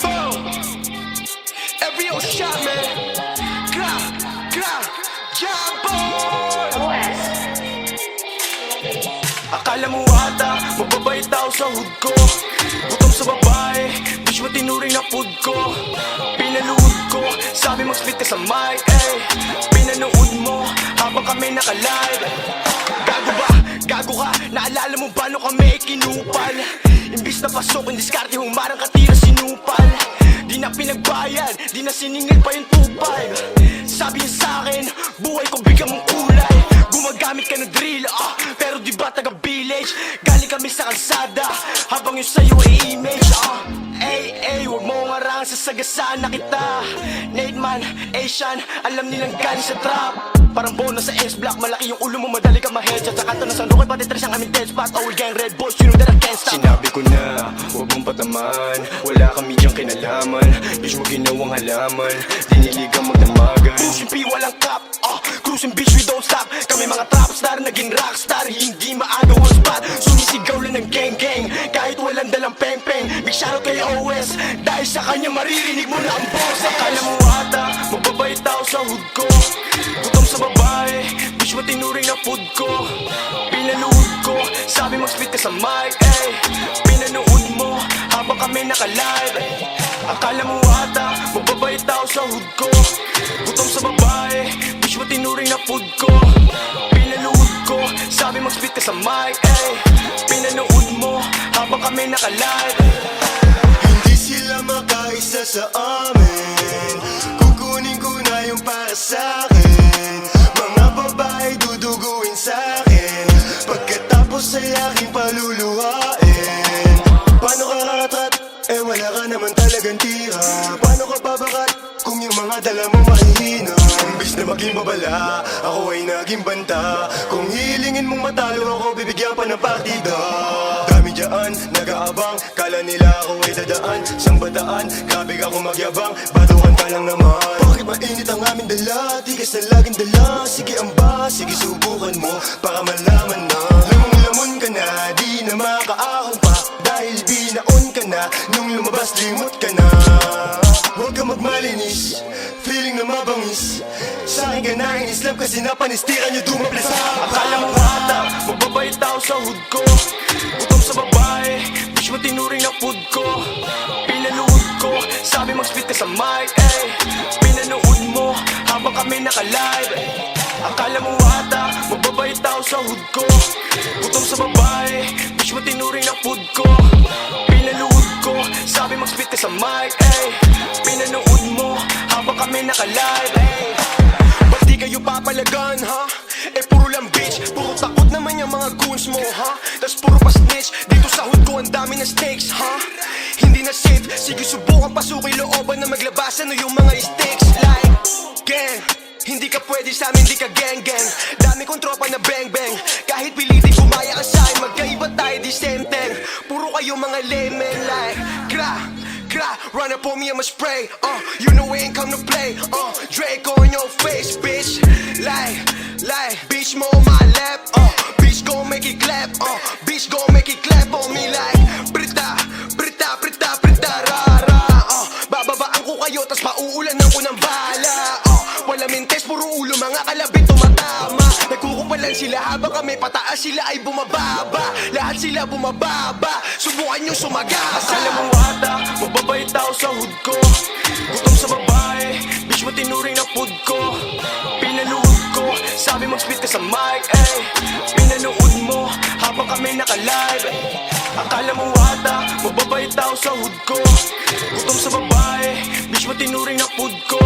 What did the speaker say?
boom. Every old shot, man. Jabon. Akala mo ata, mababait tao sa hood ko. Gutom sa babae, bitch mo tinuring na food ko. Pinaluhod ko, sabi mag-split ka sa mic, eh. Pinanood mo, habang kami naka-live. Gago ba? Gago ka? Naalala mo ba nung kami kinupal? Imbis na pasok, diskarte, humarang katira sinupal. Di na pinagbayan, di na siningil pa yung 2-5. Sabi niya sa'kin, buhay ko bigyan mong kulay. Gumagamit ka ng drill, pero di ba taga-village? Galing kami sa kalsada, habang yung sa'yo ay image, Ay, huwag mo ngarang sasagasaan na kita. Nate man, Asian, alam nilang galing sa trap. Parang bonus sa S-Block, malaki yung ulo mo, madali ka ma-headshot. Sa kanto ng San Roque, pati tres ang aming dead spot. All gang red boys, you know that I can't stop. Sinabi ko na, huwag mong pataman. Wala kami diyang kinalaman. Bitch mo ginawang halaman, diniligang magdamagan. Pushing P, walang cap, cruising bitch, we don't stop. Kami mga trap star, naging rockstar. Hindi maagaw ang spot, sumisigaw lang ng gang-gang. Kahit walang dalang peng-peng, big shoutout kay OS. Dahil sa kanya maririnig mo na ang boses. Akala mo ata, mababait tao sa hood ko. Gutom sa babae, bitch mo tinuring na food ko. Pinaluhod ko, sabi mag-split ka sa mic, eh. Pinanood mo, habang kami naka-live, eh. Akala mo ata, mababait tao sa hood ko. Gutom sa babae, bitch mo tinuring na food ko. Pinaluhod ko, sabi mag-split ka sa mic, eh. Pinanood mo, habang kami naka-live, eh. Hindi sila makaisa sa amin. Kukunin ko na yung para sa'kin. Mga babae duduguin sa'kin. Pagkatapos ay aking paluluhain. Paano ka kakatrat? Eh wala ka naman talagang tira. Paano ka babakat kung yung mga dala mo mahihina? Imbis na maging babala, ako ay naging banta. Kung hilingin mong matalo ako, bibigyan pa ng partida. Dami dyan, nag-aabang, kala nila ako ay dadaan. Sang bataan, grabe ako magyabang, batukan ka lang naman. Bakit mainit ang aming dala, tigas na laging dala. Sige amba, sige subukan mo, para malaman na. Lamang-lamon ka na, di na makaahon pa. Dahil binaon ka na, nung lumabas limot ka na. Huwag ka magmalinis, feeling na mabangis. Sa'kin ka na in-slap kasi napanistiran nyo dumapli sa akin. Akala mo ata, mababait tao sa hood ko. Gutom sa babae, bitch mo tinuring na food ko. Pinaluhod ko, sabi mag-split ka sa mic, eh. Pinanood mo, habang kami naka-live, eh. Akala mo ata, mababait tao sa hood ko. Gutom sa babae, bitch mo tinuring na food ko. Pinaluhod ko, sabi mag-split ka sa mic, eh. Pinanood mo, habang kami naka-live, eh. Ba't di kayo papalagan, ha? Eh puro lang bitch, puro takot naman yung mga goons mo, ha? Tas puro pa snitch, dito sa hood ko ang dami na stakes, ha? Hindi na safe, sige subukan pasukin looban na maglabasan o yung mga stakes. Like, gang, hindi ka pwede sa amin, di ka gang-gang. Dami kong tropa na bang-bang, kahit pilitin gumaya ka sa'kin, magkaiba tayo di same thing. Puro kayo mga laymen like, run up on me, I'ma spray, you know we ain't come to play, Drake on your face, bitch. Like, bitch mo on my lap, bitch gon' make it clap, bitch gon' make it clap on me like, prita, rara, bababaan ko kayo, tas pauulanan ko ng bala, wala mintes, puro ulo, mga kalabit tumatama. Nagkukupalan sila habang kami pataas, sila ay bumababa. Lahat sila bumababa, subukan nyo sumagasa. Akala mo ata, mababait tao sa hood ko. Gutom sa babae, bitch mo tinuring na food ko. Pinaluhod ko, sabi mag-split ka sa mic, eh. Pinanood mo, habang kami naka-live, eh. Akala mo ata, mababait tao sa hood ko. Gutom sa babae, bitch mo tinuring na food ko.